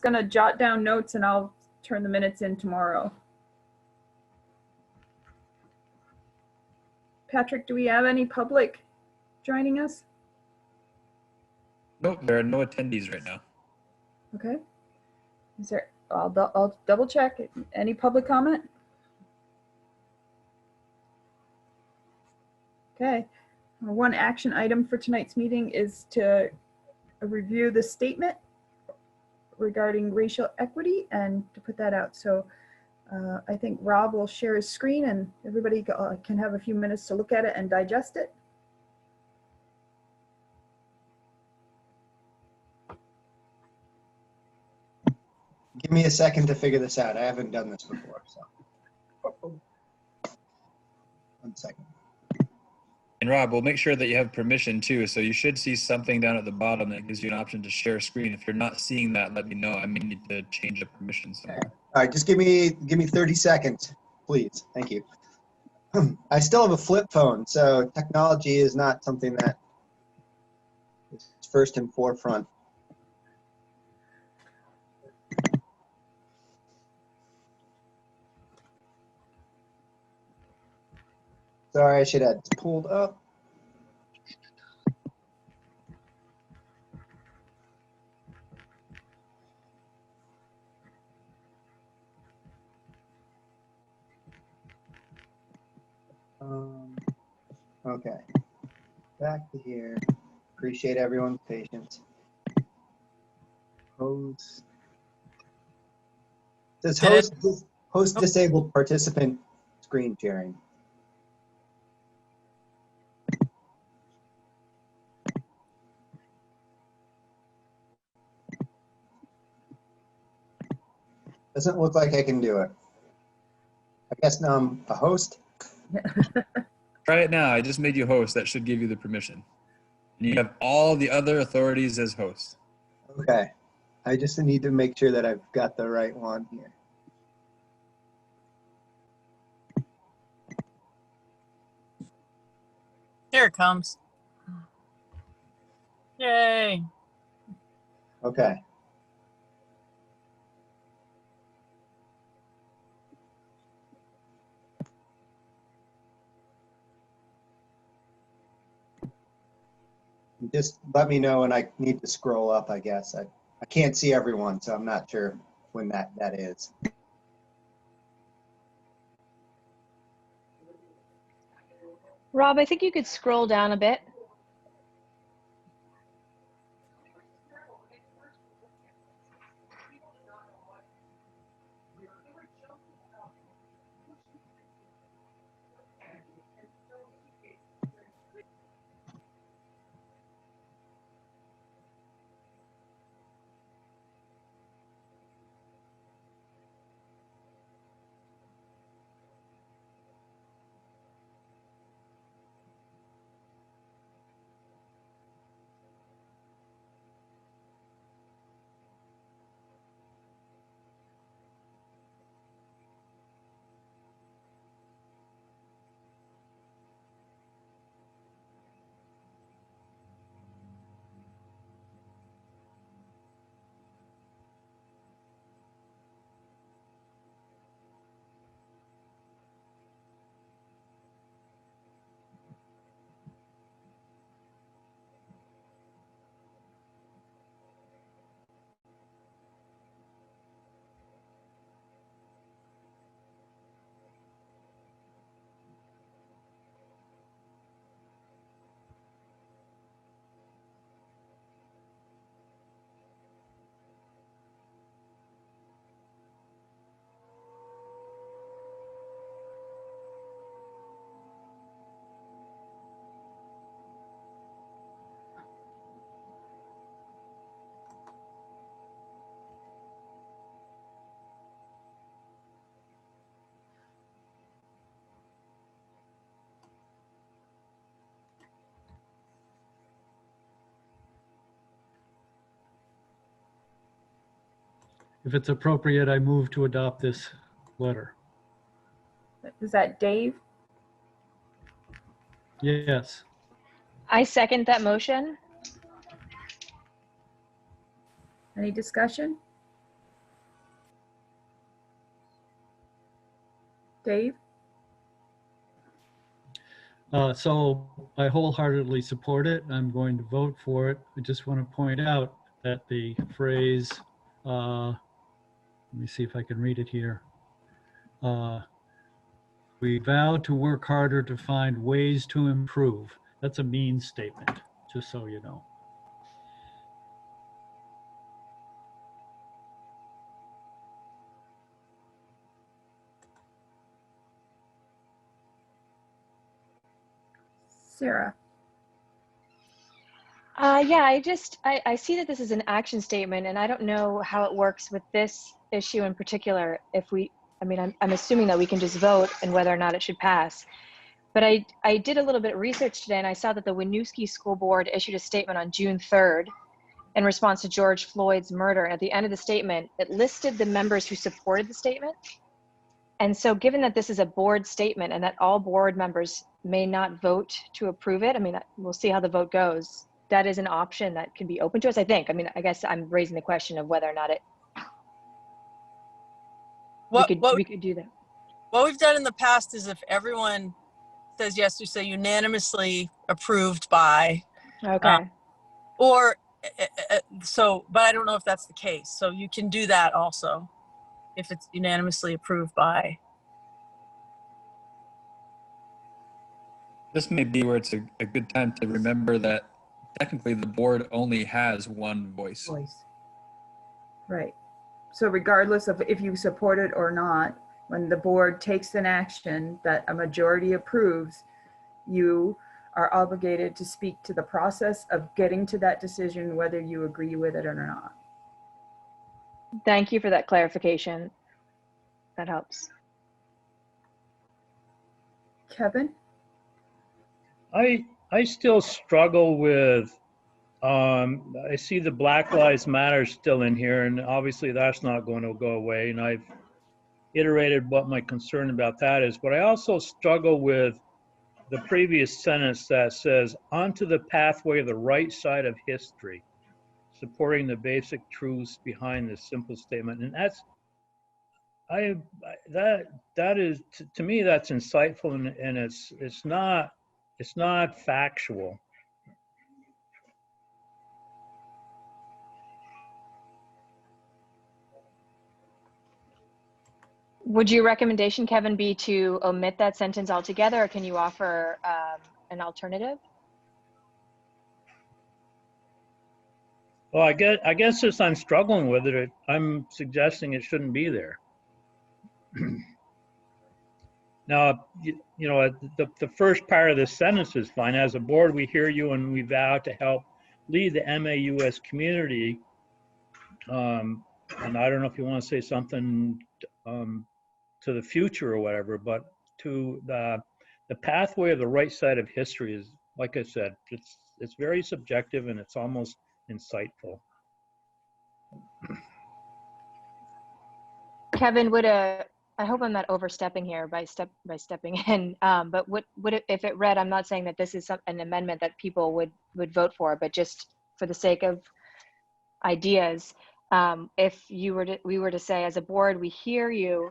going to jot down notes and I'll turn the minutes in tomorrow. Patrick, do we have any public joining us? Nope, there are no attendees right now. Okay. Is there, I'll double check. Any public comment? Okay. One action item for tonight's meeting is to review the statement regarding racial equity and to put that out. So I think Rob will share his screen and everybody can have a few minutes to look at it and digest it. Give me a second to figure this out. I haven't done this before, so. 1 second. And Rob, we'll make sure that you have permission too. So you should see something down at the bottom that gives you an option to share screen. If you're not seeing that, let me know. I may need to change the permissions somewhere. All right, just give me 30 seconds, please. Thank you. I still have a flip phone, so technology is not something that is first and forefront. Sorry, I should have pulled up. Okay, back to here. Appreciate everyone's patience. Host. It says host disabled participant screen sharing. Doesn't look like I can do it. I guess now I'm a host. Try it now. I just made you host. That should give you the permission. And you have all the other authorities as host. Okay. I just need to make sure that I've got the right one here. Here it comes. Yay. Okay. Just let me know when I need to scroll up, I guess. I can't see everyone, so I'm not sure when that is. Rob, I think you could scroll down a bit. If it's appropriate, I move to adopt this letter. Is that Dave? Yes. I second that motion. Any discussion? Dave? So I wholeheartedly support it. I'm going to vote for it. I just want to point out that the phrase, let me see if I can read it here. We vow to work harder to find ways to improve. That's a means statement, just so you know. Sarah? Yeah, I see that this is an action statement, and I don't know how it works with this issue in particular. I'm assuming that we can just vote and whether or not it should pass. But I did a little bit of research today, and I saw that the Winooski School Board issued a statement on June 3rd in response to George Floyd's murder. And at the end of the statement, it listed the members who supported the statement. And so given that this is a board statement and that all board members may not vote to approve it, we'll see how the vote goes. That is an option that can be open to us, I think. I guess I'm raising the question of whether or not we could do that. What we've done in the past is if everyone says yes, we say unanimously approved by, Okay. or so, but I don't know if that's the case. So you can do that also if it's unanimously approved by. This may be where it's a good time to remember that technically the board only has one voice. Right. So regardless of if you support it or not, when the board takes an action that a majority approves, you are obligated to speak to the process of getting to that decision, whether you agree with it or not. Thank you for that clarification. That helps. Kevin? I still struggle with, I see the Black Lives Matter still in here, and obviously that's not going to go away. And I've iterated what my concern about that is, but I also struggle with the previous sentence that says, onto the pathway of the right side of history, supporting the basic truths behind this simple statement. And that's, that is, to me, that's insightful, and it's not factual. Would your recommendation, Kevin, be to omit that sentence altogether, or can you offer an alternative? Well, I guess since I'm struggling with it, I'm suggesting it shouldn't be there. Now, you know, the first part of this sentence is fine. As a board, we hear you and we vow to help lead the MAUS community. And I don't know if you want to say something to the future or whatever, but to the pathway of the right side of history is, like I said, it's very subjective and it's almost insightful. Kevin, I hope I'm not overstepping here by stepping in, but if it read, I'm not saying that this is an amendment that people would vote for, but just for the sake of ideas, if we were to say, as a board, we hear you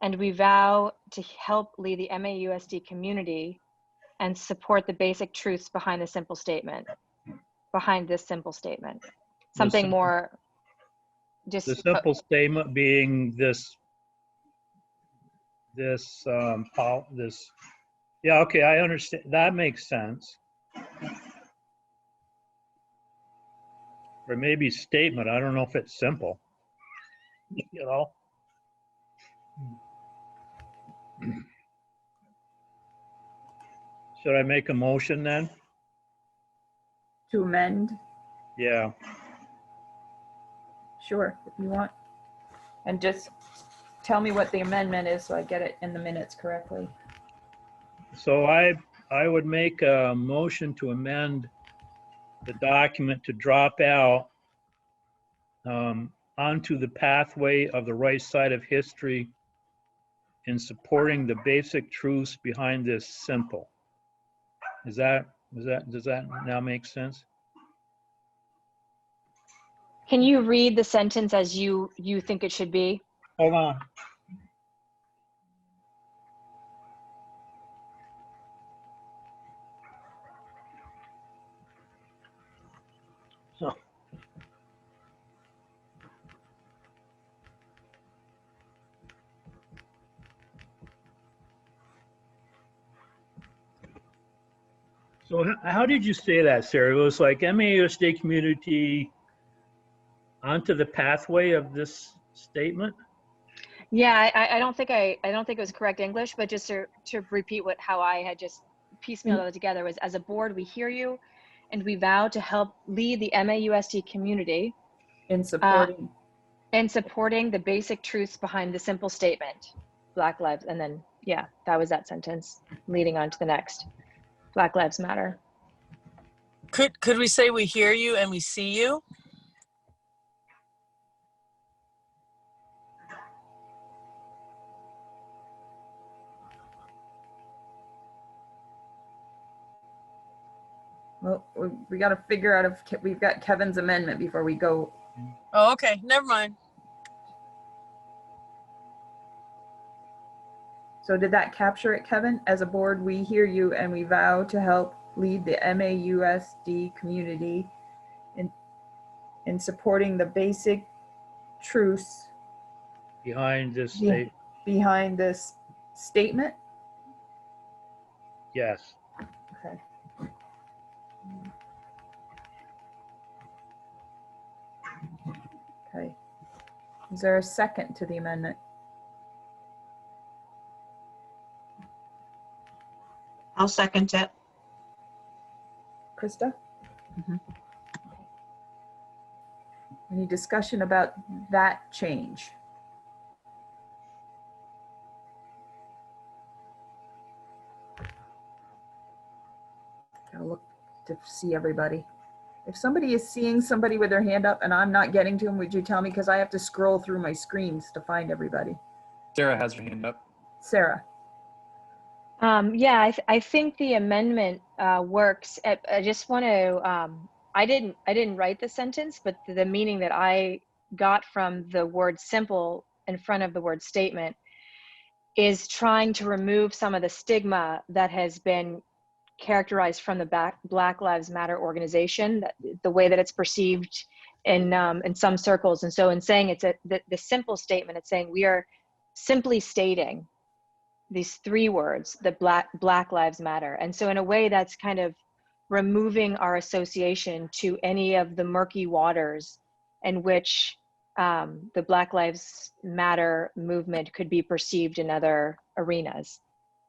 and we vow to help lead the MAUSD community and support the basic truths behind this simple statement. Something more just. The simple statement being this, yeah, okay, I understand. That makes sense. Or maybe statement, I don't know if it's simple, you know? Should I make a motion then? To amend? Yeah. Sure, if you want. And just tell me what the amendment is so I get it in the minutes correctly. So I would make a motion to amend the document to drop out onto the pathway of the right side of history in supporting the basic truths behind this simple. Does that now make sense? Can you read the sentence as you think it should be? Hold on. So how did you say that, Sarah? It was like MAUSD community onto the pathway of this statement? Yeah, I don't think I don't think it was correct English, but just to repeat how I had just piecemealed it together was, as a board, we hear you and we vow to help lead the MAUSD community In supporting. in supporting the basic truths behind the simple statement, Black Lives, and then, yeah, that was that sentence leading on to the next, Black Lives Matter. Could we say we hear you and we see you? Well, we got to figure out if we've got Kevin's amendment before we go. Oh, okay. Never mind. So did that capture it, Kevin? As a board, we hear you and we vow to help lead the MAUSD community in supporting the basic truths Behind this Yeah. state? behind this statement. Yes. Okay. Okay. Is there a second to the amendment? I'll second it. Krista? Mhm. Any discussion about that change? I'll look to see everybody. If somebody is seeing somebody with their hand up and I'm not getting to them, would you tell me? Because I have to scroll through my screens to find everybody. Sarah has her hand up. Sarah? Yeah, I think the amendment works. I just want to, I didn't write the sentence, but the meaning that I got from the word simple in front of the word statement is trying to remove some of the stigma that has been characterized from the Black Lives Matter organization, the way that it's perceived in some circles. And so in saying it's the simple statement, it's saying we are simply stating these three words, the Black Lives Matter. And so in a way that's kind of removing our association to any of the murky waters in which the Black Lives Matter movement could be perceived in other arenas.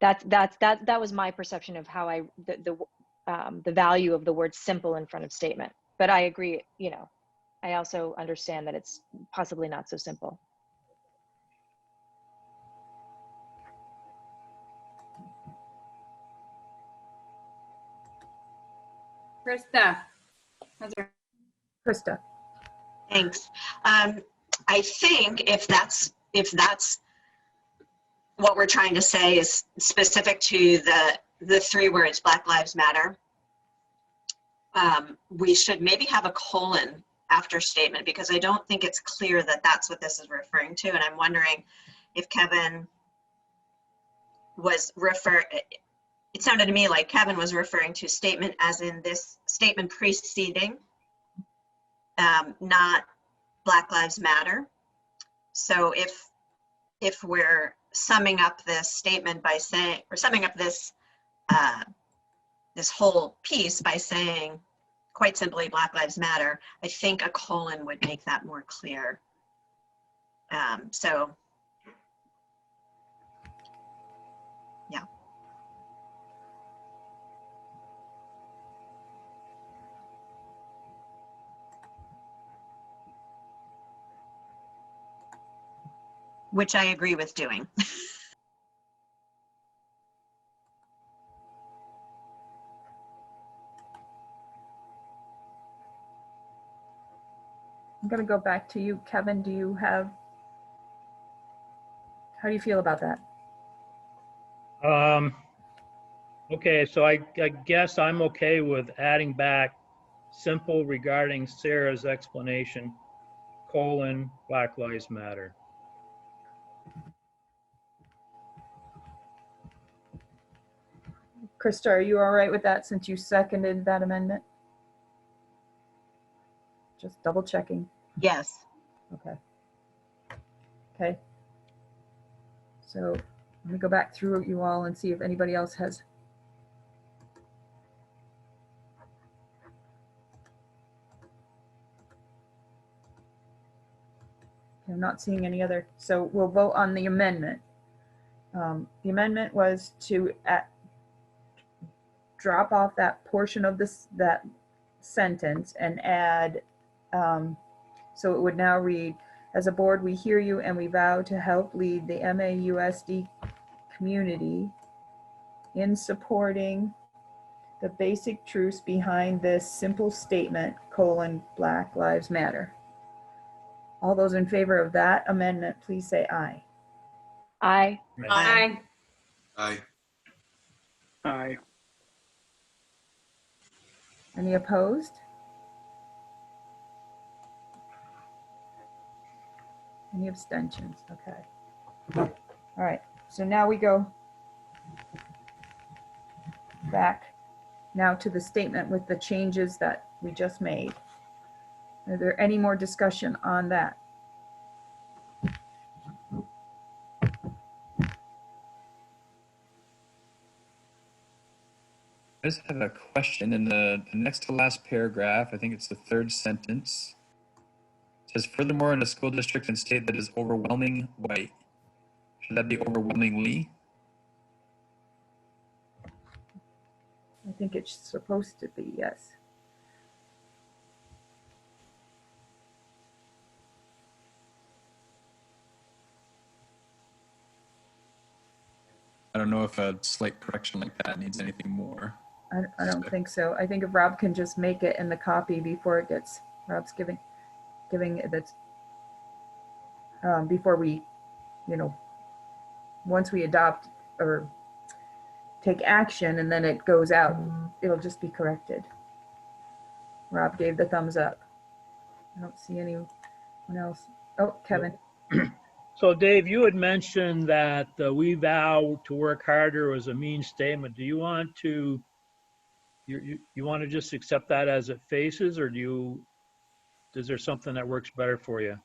That was my perception of how the value of the word simple in front of statement. But I agree, you know, I also understand that it's possibly not so simple. Krista. Krista? Thanks. I think if that's what we're trying to say is specific to the three words Black Lives Matter, we should maybe have a colon after statement, because I don't think it's clear that that's what this is referring to. And I'm wondering if Kevin was it sounded to me like Kevin was referring to statement as in this statement preceding, not Black Lives Matter. So if we're summing up this statement by saying, or summing up this this whole piece by saying quite simply Black Lives Matter, I think a colon would make that more clear. So yeah. Which I agree with doing. I'm going to go back to you, Kevin. How do you feel about that? Okay, so I guess I'm okay with adding back simple regarding Sarah's explanation, colon, Black Lives Matter. Krista, are you all right with that since you seconded that amendment? Just double checking. Yes. Okay. Okay. So let me go back through you all and see if anybody else has. I'm not seeing any other, so we'll vote on the amendment. The amendment was to drop off that portion of that sentence and add, so it would now read, as a board, we hear you and we vow to help lead the MAUSD community in supporting the basic truths behind this simple statement, Black Lives Matter. All those in favor of that amendment, please say aye. Aye. Aye. Aye. Aye. Any opposed? Any abstentions? Okay. All right, so now we go back now to the statement with the changes that we just made. Are there any more discussion on that? I just have a question in the next to last paragraph. I think it's the third sentence. It says, furthermore, in a school district and state that is overwhelming white. Should that be overwhelmingly? I think it's supposed to be, yes. I don't know if a slight correction like that needs anything more. I don't think so. I think if Rob can just make it in the copy before it gets, Rob's giving it, that's, before we, once we adopt or take action and then it goes out, it'll just be corrected. Rob gave the thumbs up. I don't see anyone else. Oh, Kevin. So Dave, you had mentioned that we vow to work harder was a mean statement. Do you want to, you want to just accept that as it faces, or is there something that works better for you?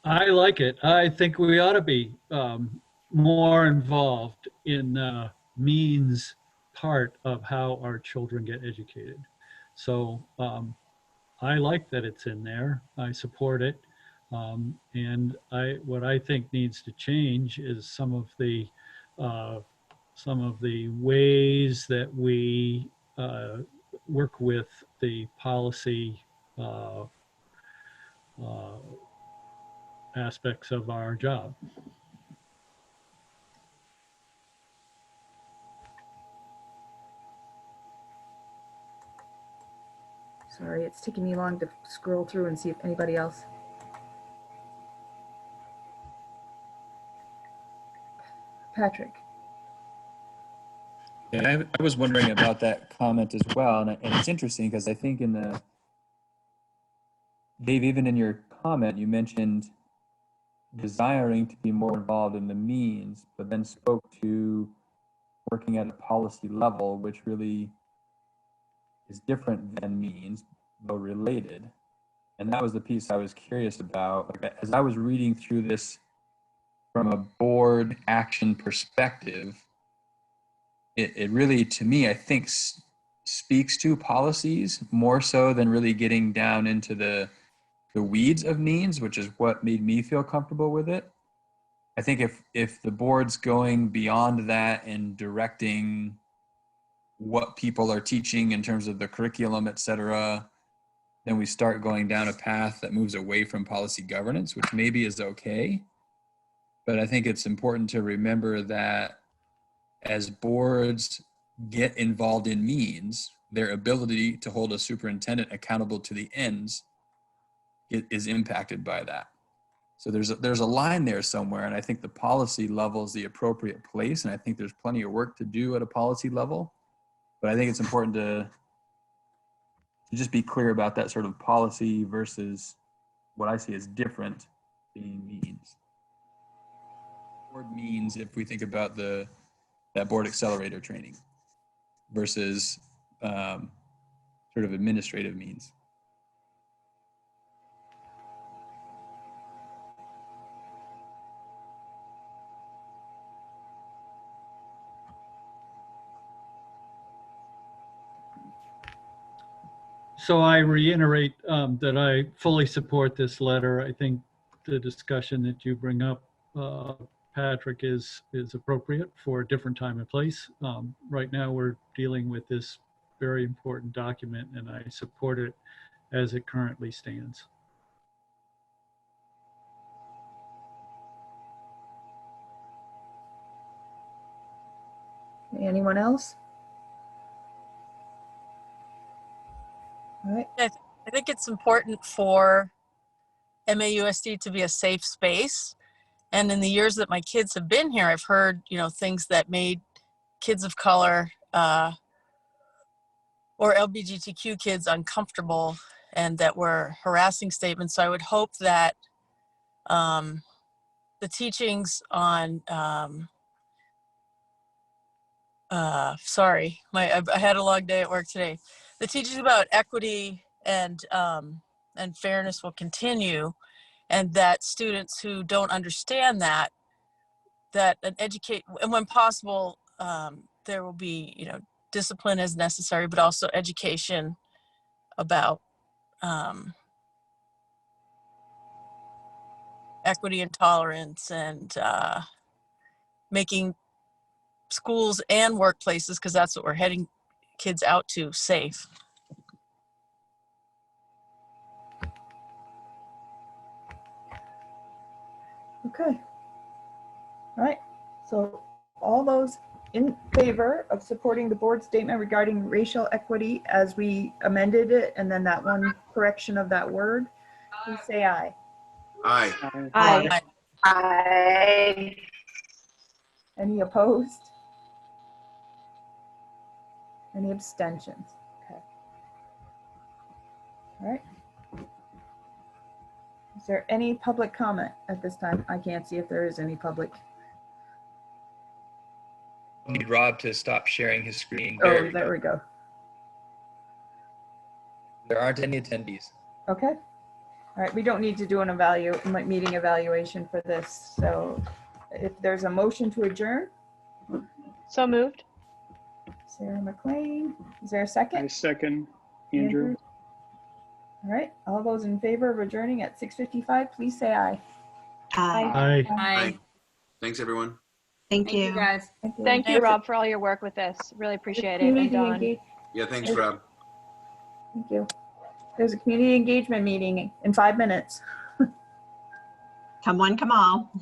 I like it. I think we ought to be more involved in the means part of how our children get educated. So I like that it's in there. I support it. And what I think needs to change is some of the ways that we work with the policy aspects of our job. Sorry, it's taking me long to scroll through and see if anybody else. Patrick. Yeah, I was wondering about that comment as well, and it's interesting because I think Dave, even in your comment, you mentioned desiring to be more involved in the means, but then spoke to working at a policy level, which really is different than means, though related. And that was the piece I was curious about. Like, as I was reading through this from a board action perspective, it really, to me, I think speaks to policies more so than really getting down into the weeds of means, which is what made me feel comfortable with it. I think if the board's going beyond that and directing what people are teaching in terms of the curriculum, et cetera, then we start going down a path that moves away from policy governance, which maybe is okay. But I think it's important to remember that as boards get involved in means, their ability to hold a superintendent accountable to the ends is impacted by that. So there's a line there somewhere, and I think the policy level is the appropriate place, and I think there's plenty of work to do at a policy level. But I think it's important to just be clear about that sort of policy versus what I see as different being means. Board means, if we think about that board accelerator training versus sort of administrative means. So I reiterate that I fully support this letter. I think the discussion that you bring up, Patrick, is appropriate for a different time and place. Right now, we're dealing with this very important document, and I support it as it currently stands. Anyone else? All right. I think it's important for MAUSD to be a safe space. And in the years that my kids have been here, I've heard, things that made kids of color or LGBTQ kids uncomfortable and that were harassing statements. So I would hope that the teachings on, I had a long day at work today. The teachings about equity and fairness will continue, and that students who don't understand that and when possible, there will be, discipline as necessary, but also education about equity and tolerance and making schools and workplaces, because that's what we're heading kids out to, safe. Okay. All right. So all those in favor of supporting the board statement regarding racial equity as we amended it, and then that one correction of that word, please say aye. Aye. Aye. Aye. Any opposed? Any abstentions? Okay. All right. Is there any public comment at this time? I can't see if there is any public. Need Rob to stop sharing his screen. Oh, there we go. There aren't any attendees. Okay. All right. We don't need to do an meeting evaluation for this. So if there's a motion to adjourn. So moved. Sarah McLean. Is there a I second? second Andrew. All right. All those in favor of adjourning at 6:55, please say aye. Aye. Aye. Aye. Thanks, everyone. Thank Thank you, you. guys. Thank you, Rob, for all your work with this. Really appreciate it. And Community Dawn. engage- Yeah, thanks, Rob. Thank you. There's a community engagement meeting in 5 minutes. Come one, come all.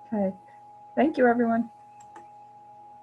Okay. Thank you, everyone.